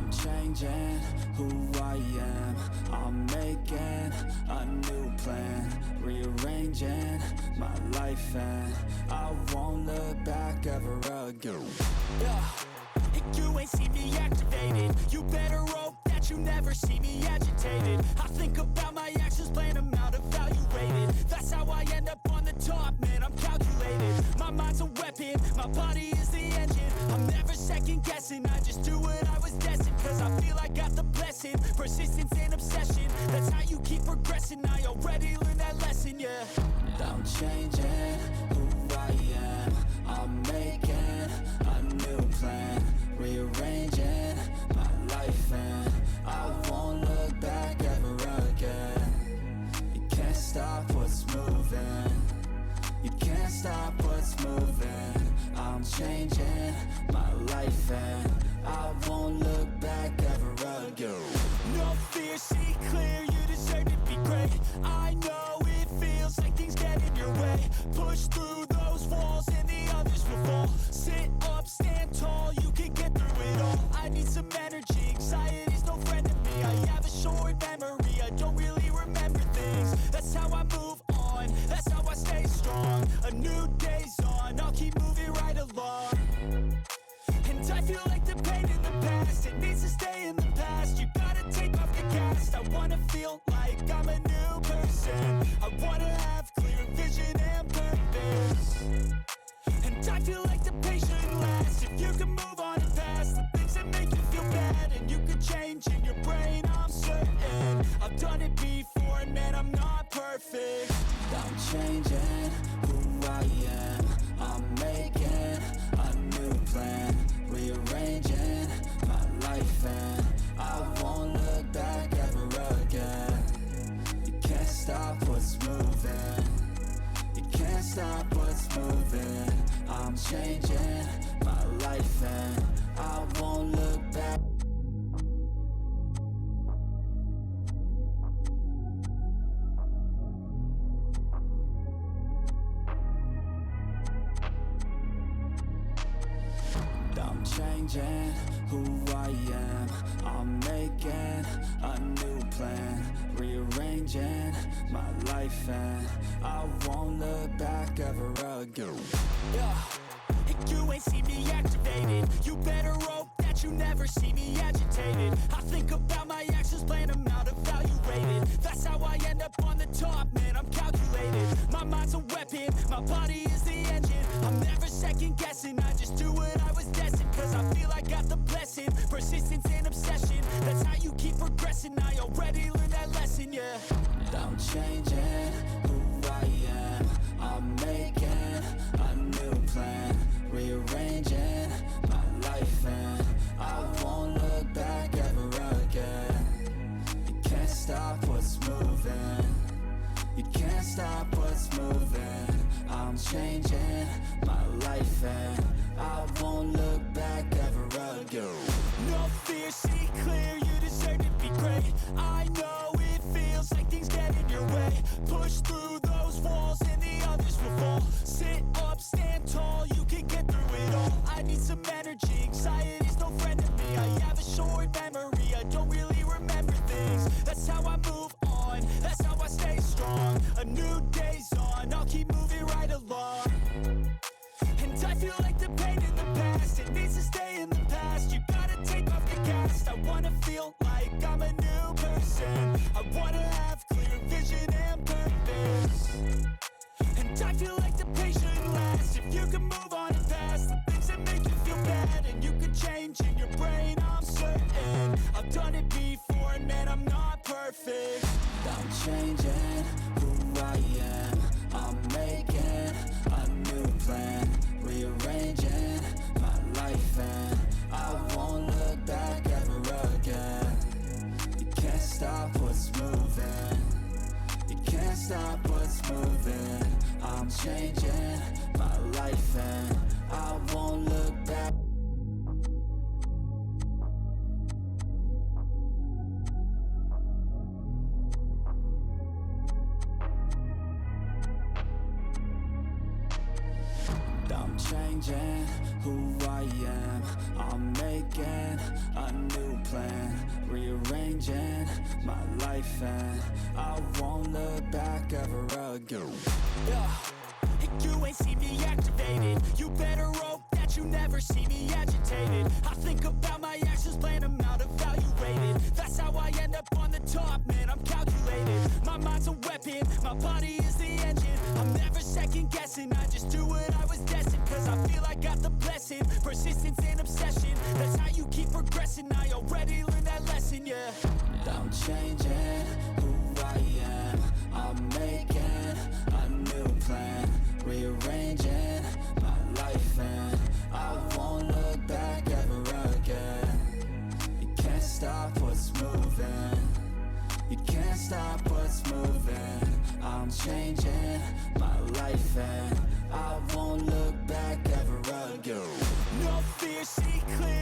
I'm changing who I am. I'm making a new plan, rearranging my life, and I won't look back ever again. And you ain't see me activated. You better hope that you never see me agitated. I think about my actions, plan them out, evaluated. That's how I end up on the top, man, I'm calculated. My mind's a weapon, my body is the engine. I'm never second guessing, I just do what I was destined. Cause I feel I got the blessing, persistence and obsession. That's how you keep progressing, I already learned that lesson, yeah. I'm changing who I am. I'm making a new plan, rearranging my life, and I won't look back ever again. You can't stop what's moving. You can't stop what's moving. I'm changing my life, and I won't look back ever again. No fear, see clear, you deserve to be great. I know it feels like things get in your way. Push through those walls and the others will fall. Sit up, stand tall, you can get through it all. I need some energy, anxiety's no friend to me. I have a short memory, I don't really remember things. That's how I move on, that's how I stay strong. A new day's on, I'll keep moving right along. And I feel like the pain in the past, it needs to stay in the past. You gotta take off the cast. I wanna feel like I'm a new person. I wanna have clear vision and purpose. And I feel like the pain shouldn't last. If you can move on and past the things that make you feel bad, and you can change in your brain, I'm certain. I've done it before and man, I'm not perfect. I'm changing who I am. I'm making a new plan, rearranging my life, and I won't look back ever again. You can't stop what's moving. You can't stop what's moving. I'm changing my life, and I won't look back. I'm changing who I am. I'm making a new plan, rearranging my life, and I won't look back ever again. And you ain't see me activated. You better hope that you never see me agitated. I think about my actions, plan them out, evaluated. That's how I end up on the top, man, I'm calculated. My mind's a weapon, my body is the engine. I'm never second guessing, I just do what I was destined. Cause I feel I got the blessing, persistence and obsession. That's how you keep progressing, I already learned that lesson, yeah. I'm changing who I am. I'm making a new plan, rearranging my life, and I won't look back ever again. You can't stop what's moving. You can't stop what's moving. I'm changing my life, and I won't look back ever again. No fear, see clear, you deserve to be great. I know it feels like things get in your way. Push through those walls and the others will fall. Sit up, stand tall, you can get through it all. I need some energy, anxiety's no friend to me. I have a short memory, I don't really remember things. That's how I move on, that's how I stay strong. A new day's on, I'll keep moving right along. And I feel like the pain in the past, it needs to stay in the past. You gotta take off the cast. I wanna feel like I'm a new person. I wanna have clear vision and purpose. And I feel like the pain shouldn't last. If you can move on and past the things that make you feel bad, and you can change in your brain, I'm certain. I've done it before and man, I'm not perfect. I'm changing who I am. I'm making a new plan, rearranging my life, and I won't look back ever again. You can't stop what's moving. You can't stop what's moving. I'm changing my life, and I won't look back. I'm changing who I am. I'm making a new plan, rearranging my life, and I won't look back ever again. And you ain't see me activated. You better hope that you never see me agitated. I think about my actions, plan them out, evaluated. That's how I end up on the top, man, I'm calculated. My mind's a weapon, my body is the engine. I'm never second guessing, I just do what I was destined. Cause I feel I got the blessing, persistence and obsession. That's how you keep progressing, I already learned that lesson, yeah. I'm changing who I am, I'm making a new plan, rearranging my life, and I won't look back ever again. You can't stop what's moving, you can't stop what's moving. I'm changing my life, and I won't look back ever again. No fear, see clear.